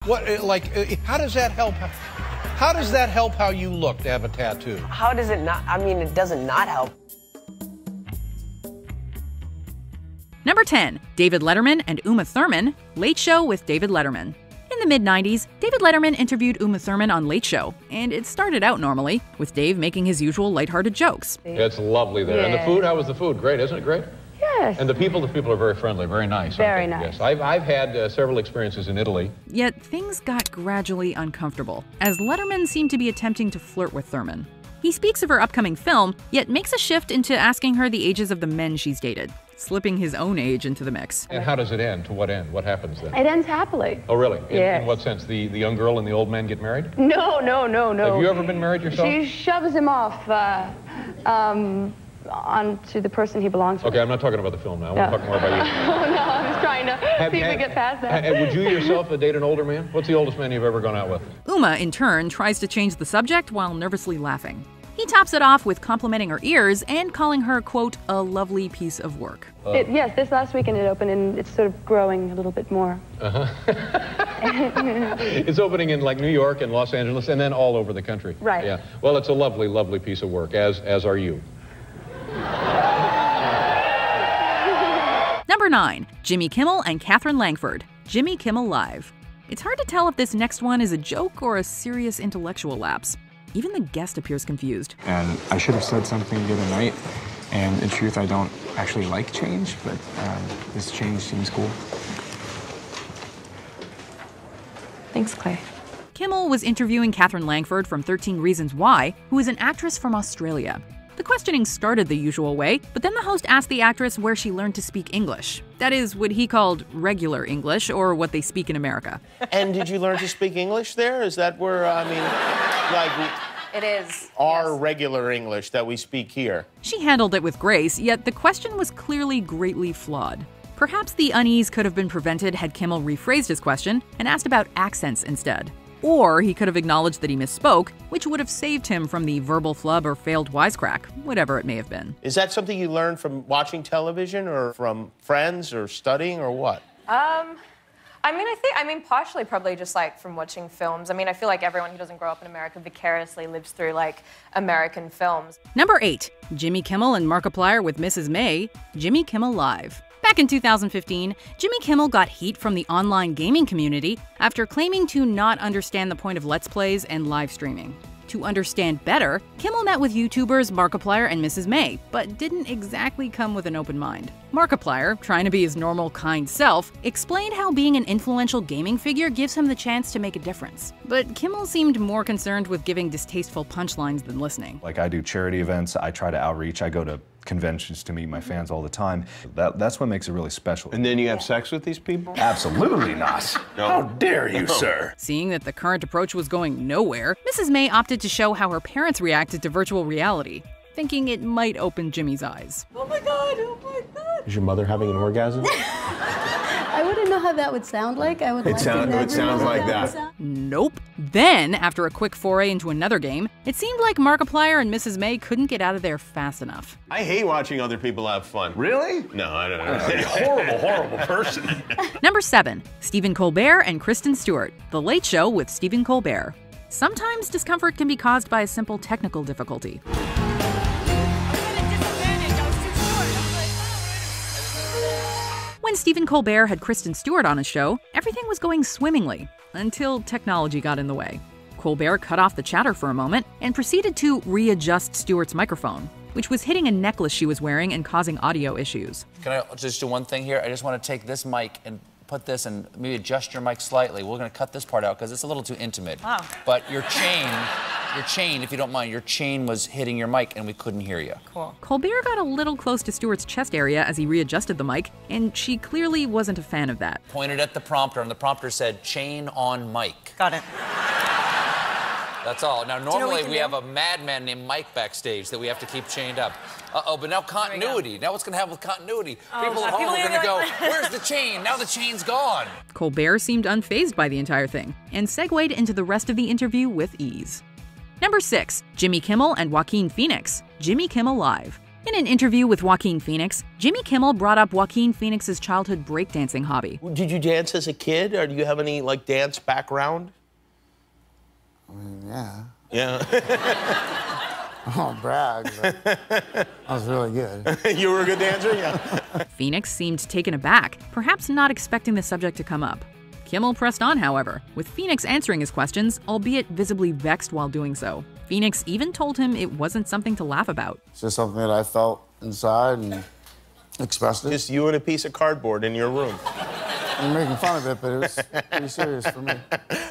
How does that help? How does that help how you look to have a tattoo? How does it not? I mean, it doesn't not help. Number 10, David Letterman and Uma Thurman, Late Show with David Letterman. In the mid-90s, David Letterman interviewed Uma Thurman on Late Show, and it started out normally, with Dave making his usual lighthearted jokes. It's lovely there. Yeah. And the food, how was the food? Great, isn't it great? Yes. And the people are very friendly, very nice. Very aren't they? nice. Yes, I've had several experiences in Italy. Yet things got gradually uncomfortable, as Letterman seemed to be attempting to flirt with Thurman. He speaks of her upcoming film, yet makes a shift into asking her the ages of the men she's dated, slipping his own age into the mix. And how does it end? To what end? What happens then? It ends happily. Oh, really? Yes. In what sense? The young girl and the old man get married? No. Have you ever been married yourself? She shoves him off onto the person he belongs to. Okay, I'm not talking about the film now. I want to talk more about you. Oh, no, I was trying to see if we get past that. Would you yourself date an older man? What's the oldest man you've ever gone out with? Uma, in turn, tries to change the subject while nervously laughing. He tops it off with complimenting her ears and calling her, quote, a lovely piece of work. Yes, this last weekend it opened, and it's sort of growing a little bit more. It's opening in like New York and Los Angeles and then all over the country. Right. Yeah. Well, it's a lovely, lovely piece of work, as are you. Number 9, Jimmy Kimmel and Katherine Langford, Jimmy Kimmel Live. It's hard to tell if this next one is a joke or a serious intellectual lapse. Even the guest appears confused. And I should have said something the other night, and in truth, I don't actually like change, but this change seems cool. Thanks, Clay. Kimmel was interviewing Katherine Langford from 13 Reasons Why, who is an actress from Australia. The questioning started the usual way, but then the host asked the actress where she learned to speak English. That is, what he called regular English, or what they speak in America. And did you learn to speak English there? Is that where, It is. our Yes. regular English that we speak here? She handled it with grace, yet the question was clearly greatly flawed. Perhaps the unease could have been prevented had Kimmel rephrased his question and asked about accents instead. Or he could have acknowledged that he misspoke, which would have saved him from the verbal flub or failed wisecrack, whatever it may have been. Is that something you learned from watching television or from friends or studying or what? I mean, partially probably just like from watching films. I mean, I feel like everyone who doesn't grow up in America vicariously lives through like American films. Number 8, Jimmy Kimmel and Markiplier with Mrs. May, Jimmy Kimmel Live. Back in 2015, Jimmy Kimmel got heat from the online gaming community after claiming to not understand the point of Let's Plays and live streaming. To understand better, Kimmel met with YouTubers Markiplier and Mrs. May, but didn't exactly come with an open mind. Markiplier, trying to be his normal, kind self, explained how being an influential gaming figure gives him the chance to make a difference. But Kimmel seemed more concerned with giving distasteful punchlines than listening. Like, I do charity events, I try to outreach, I go to conventions to meet my fans all the time. That's what makes it really special. And then you have sex with these people? Absolutely not. How dare you, sir? Seeing that the current approach was going nowhere, Mrs. May opted to show how her parents reacted to virtual reality, thinking it might open Jimmy's eyes. Oh my God, oh my God. Is your mother having an orgasm? I wouldn't know how that would sound like. I would It like sound- to never it sounds know like how that. would sound. Nope. Then, after a quick foray into another game, it seemed like Markiplier and Mrs. May couldn't get out of there fast enough. I hate watching other people have fun. Really? No, I don't know. Horrible person. Number 7, Stephen Colbert and Kristen Stewart, The Late Show with Stephen Colbert. Sometimes discomfort can be caused by a simple technical difficulty. When Stephen Colbert had Kristen Stewart on his show, everything was going swimmingly, until technology got in the way. Colbert cut off the chatter for a moment and proceeded to readjust Stewart's microphone, which was hitting a necklace she was wearing and causing audio issues. Can I just do one thing here? I just want to take this mic and put this and maybe adjust your mic slightly. We're going to cut this part out because it's a little too intimate. Wow. But your chain, if you don't mind, your chain was hitting your mic and we couldn't hear you. Cool. Colbert got a little close to Stewart's chest area as he readjusted the mic, and she clearly wasn't a fan of that. Pointed at the prompter and the prompter said, chain on mic. Got it. That's all. Now, you know what normally we we can have a madman named Mike backstage that we have to keep chained up. Uh-oh, but now continuity. Now what's going to happen with continuity? People at home are going to go, where's the chain? Now the chain's gone. Colbert seemed unfazed by the entire thing, and segued into the rest of the interview with ease. Number 6, Jimmy Kimmel and Joaquin Phoenix, Jimmy Kimmel Live. In an interview with Joaquin Phoenix, Jimmy Kimmel brought up Joaquin Phoenix's childhood breakdancing hobby. Did you dance as a kid, or do you have any like dance background? I mean, yeah. Yeah. I won't brag, but I was really good. You were a good dancer? Yeah. Phoenix seemed taken aback, perhaps not expecting the subject to come up. Kimmel pressed on, however, with Phoenix answering his questions, albeit visibly vexed while doing so. Phoenix even told him it wasn't something to laugh about. It's just something that I felt inside and expressed it. Just you and a piece of cardboard in your room. I'm making fun of it, but it was pretty serious for me.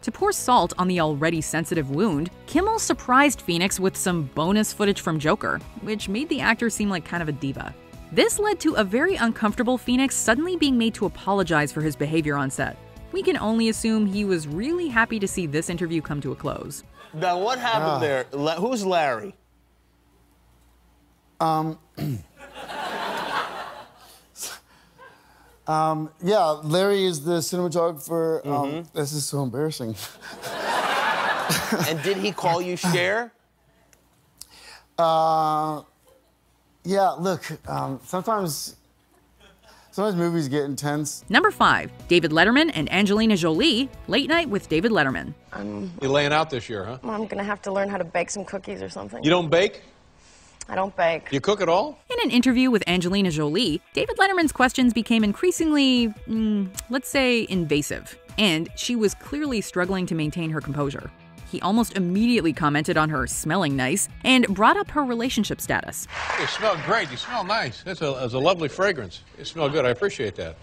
To pour salt on the already sensitive wound, Kimmel surprised Phoenix with some bonus footage from Joker, which made the actor seem like kind of a diva. This led to a very uncomfortable Phoenix suddenly being made to apologize for his behavior on set. We can only assume he was really happy to see this interview come to a close. Now, what happened there? Who's Larry? Yeah, Larry is the cinematographer. This is so embarrassing. And did he call you Cher? Yeah, look, sometimes movies get intense. Number 5, David Letterman and Angelina Jolie, Late Night with David Letterman. You're laying out this year, huh? I'm gonna have to learn how to bake some cookies or something. You don't bake? I don't bake. You cook at all? In an interview with Angelina Jolie, David Letterman's questions became increasingly, let's say, invasive, and she was clearly struggling to maintain her composure. He almost immediately commented on her smelling nice and brought up her relationship status. You smell great. You smell nice. That's a lovely fragrance. You smell good. I appreciate that.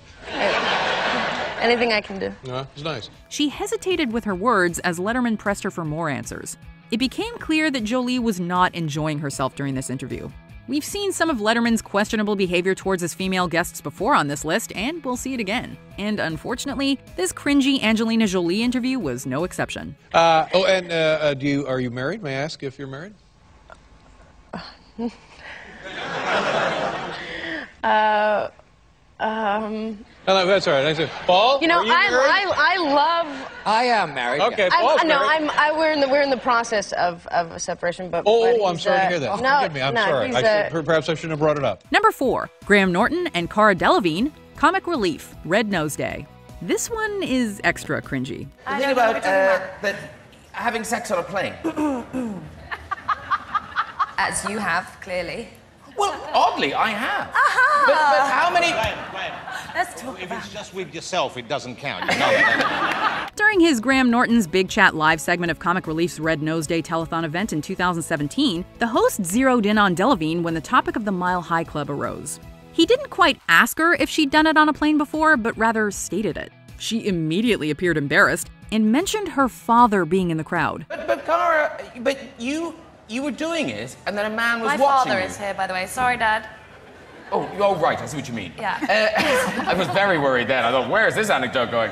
Anything I can do. Yeah, it's nice. She hesitated with her words as Letterman pressed her for more answers. It became clear that Jolie was not enjoying herself during this interview. We've seen some of Letterman's questionable behavior towards his female guests before on this list, and we'll see it again. And unfortunately, this cringy Angelina Jolie interview was no exception. Are you married? May I ask if you're married? No, that's all right. I said, Paul. You know, are you married? I love. I am married. Okay, Paul's married. We're in the process of a separation, but. Oh, I'm sorry to hear that. No, Forgive me. I'm no, sorry. Perhaps I shouldn't have brought it up. Number 4, Graham Norton and Cara Delevingne, Comic Relief, Red Nose Day. This one is extra cringy. The thing about that having sex on a plane. As you have, clearly. Well, oddly, I have. Aha! But how many... Let's talk If it's just with yourself, it doesn't count. You know that. During his Graham Norton's Big Chat Live segment of Comic Relief's Red Nose Day telethon event in 2017, the host zeroed in on Delevingne when the topic of the Mile High Club arose. He didn't quite ask her if she'd done it on a plane before, but rather stated it. She immediately appeared embarrassed and mentioned her father being in the crowd. But Cara, you were doing it, and then a man was My watching father you. is here, by the way. Sorry, Dad. Oh, right, I see what you mean. Yeah. I was very worried then. I thought, where's this anecdote going?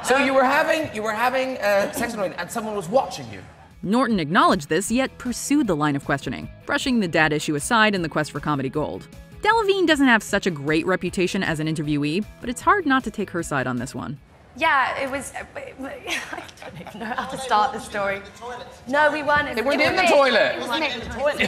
So you were having sex and someone was watching you. Norton acknowledged this, yet pursued the line of questioning, brushing the dad issue aside in the quest for comedy gold. Delevingne doesn't have such a great reputation as an interviewee, but it's hard not to take her side on this one. Yeah, it was. I don't even know how to start the story. No, we weren't. They weren't in the toilet. It was me. The toilet.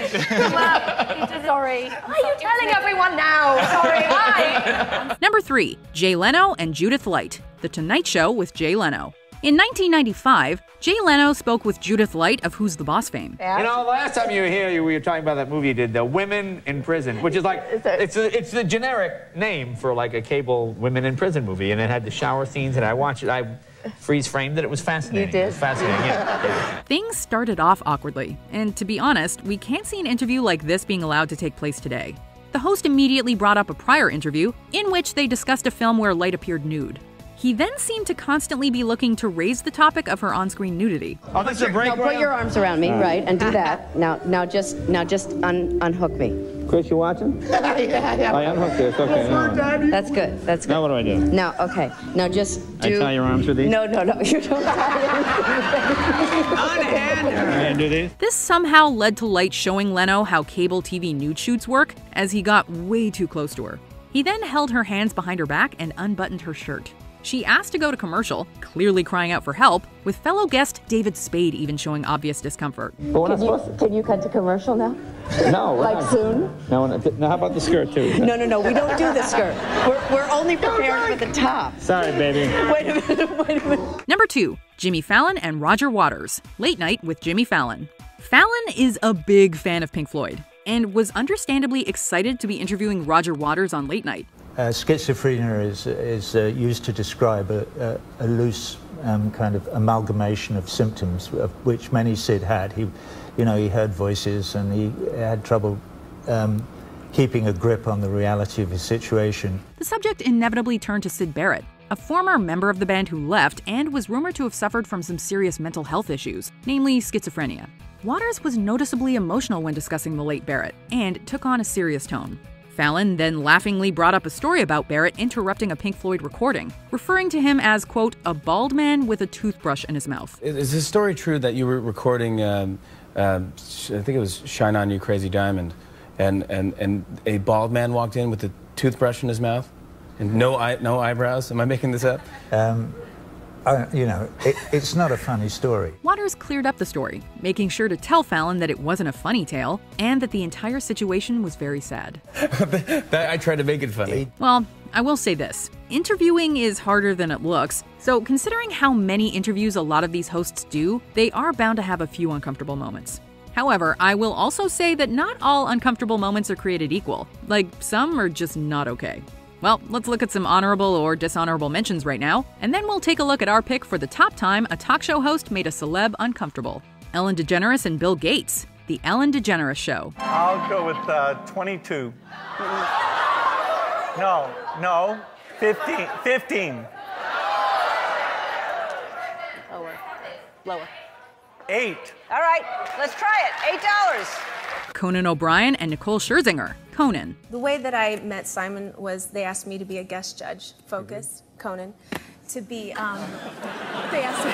Sorry. Why are you telling everyone now? Sorry. Why? Number 3, Jay Leno and Judith Light, The Tonight Show with Jay Leno. In 1995, Jay Leno spoke with Judith Light of Who's the Boss fame. You know, last time you were here, we were talking about that movie you did, The Women in Prison, which is like, it's the generic name for like a cable women in prison movie, and it had the shower scenes, and I watched it, I freeze-framed it, it was fascinating. You did? It was fascinating, yeah. Things started off awkwardly, and to be honest, we can't see an interview like this being allowed to take place today. The host immediately brought up a prior interview in which they discussed a film where Light appeared nude. He then seemed to constantly be looking to raise the topic of her on-screen nudity. Oh, this is a break. Now put your arms around me, right, and do that. Now just unhook me. Chris, you watching? Yeah. I unhooked this, okay. No. That's good, that's good. Now what do I do? Now, okay, now just do... I tie your arms with these? No, you don't And do these? This somehow led to Light showing Leno how cable TV nude shoots work, as he got way too close to her. He then held her hands behind her back and unbuttoned her shirt. She asked to go to commercial, clearly crying out for help, with fellow guest David Spade even showing obvious discomfort. Can you cut to commercial now? No. Like soon? No, how about the skirt, too? No, we don't do the skirt. We're only prepared for the top. Sorry, baby. Wait a minute. Number 2, Jimmy Fallon and Roger Waters. Late Night with Jimmy Fallon. Fallon is a big fan of Pink Floyd and was understandably excited to be interviewing Roger Waters on Late Night. Schizophrenia is used to describe a loose kind of amalgamation of symptoms, of which many Sid had. He heard voices and he had trouble keeping a grip on the reality of his situation. The subject inevitably turned to Syd Barrett, a former member of the band who left and was rumored to have suffered from some serious mental health issues, namely schizophrenia. Waters was noticeably emotional when discussing the late Barrett and took on a serious tone. Fallon then laughingly brought up a story about Barrett interrupting a Pink Floyd recording, referring to him as, quote, a bald man with a toothbrush in his mouth. Is the story true that you were recording, I think it was Shine On You Crazy Diamond, and a bald man walked in with a toothbrush in his mouth? And no eyebrows? Am I making this up? It's not a funny story. Waters cleared up the story, making sure to tell Fallon that it wasn't a funny tale and that the entire situation was very sad. I tried to make it funny. Well, I will say this. Interviewing is harder than it looks, so considering how many interviews a lot of these hosts do, they are bound to have a few uncomfortable moments. However, I will also say that not all uncomfortable moments are created equal. Like, some are just not okay. Well, let's look at some honorable or dishonorable mentions right now, and then we'll take a look at our pick for the top time a talk show host made a celeb uncomfortable. Ellen DeGeneres and Bill Gates. The Ellen DeGeneres Show. I'll go with 22. No, 15. 15. Lower. 8. All right, let's try it. $8. Conan O'Brien and Nicole Scherzinger. Conan. The way that I met Simon was they asked me to be a guest judge, Focus, Conan, to be, they asked me.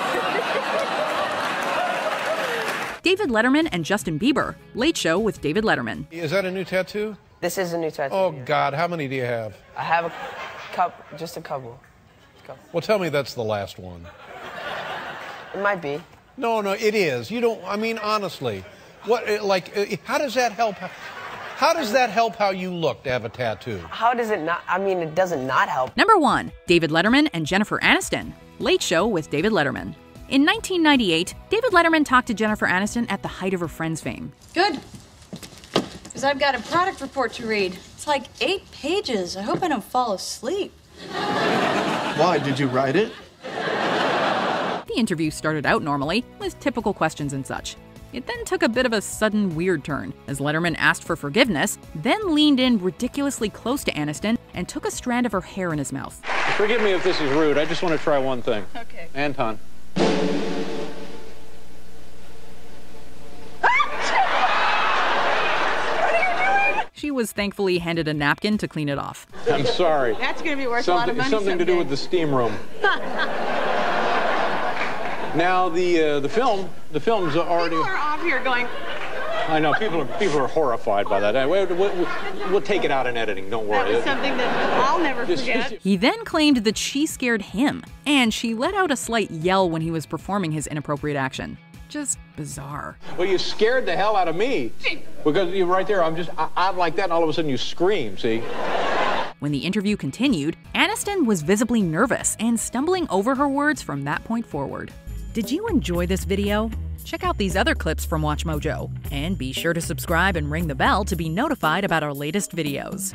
David Letterman and Justin Bieber. Late Show with David Letterman. Is that a new tattoo? This is a new tattoo. Oh, God, how many do you have? I have just a couple. Well, tell me that's the last one. It might be. No, it is. You don't, I mean, honestly. How does that help? How does that help how you look to have a tattoo? How does it not? I mean, it doesn't not help. Number 1, David Letterman and Jennifer Aniston. Late Show with David Letterman. In 1998, David Letterman talked to Jennifer Aniston at the height of her Friends fame. Good. Because I've got a product report to read. It's like 8 pages. I hope I don't fall asleep. Why? Did you write it? The interview started out normally, with typical questions and such. It then took a bit of a sudden weird turn, as Letterman asked for forgiveness, then leaned in ridiculously close to Aniston and took a strand of her hair in his mouth. Forgive me if this is rude. I just want to try one thing. Okay. Anton. She was thankfully handed a napkin to clean it off. I'm sorry. That's going to be worth a lot of money Something to do with the steam room. Now the film's already. People are off here going. I know people are horrified by that. We'll take it out in editing. Don't worry. That was something that I'll never forget. He then claimed that she scared him, and she let out a slight yell when he was performing his inappropriate action. Just bizarre. Well, you scared the hell out of me because you're right there. I'm like that, and all of a sudden you scream. See. When the interview continued, Aniston was visibly nervous and stumbling over her words from that point forward. Did you enjoy this video? Check out these other clips from WatchMojo, and be sure to subscribe and ring the bell to be notified about our latest videos.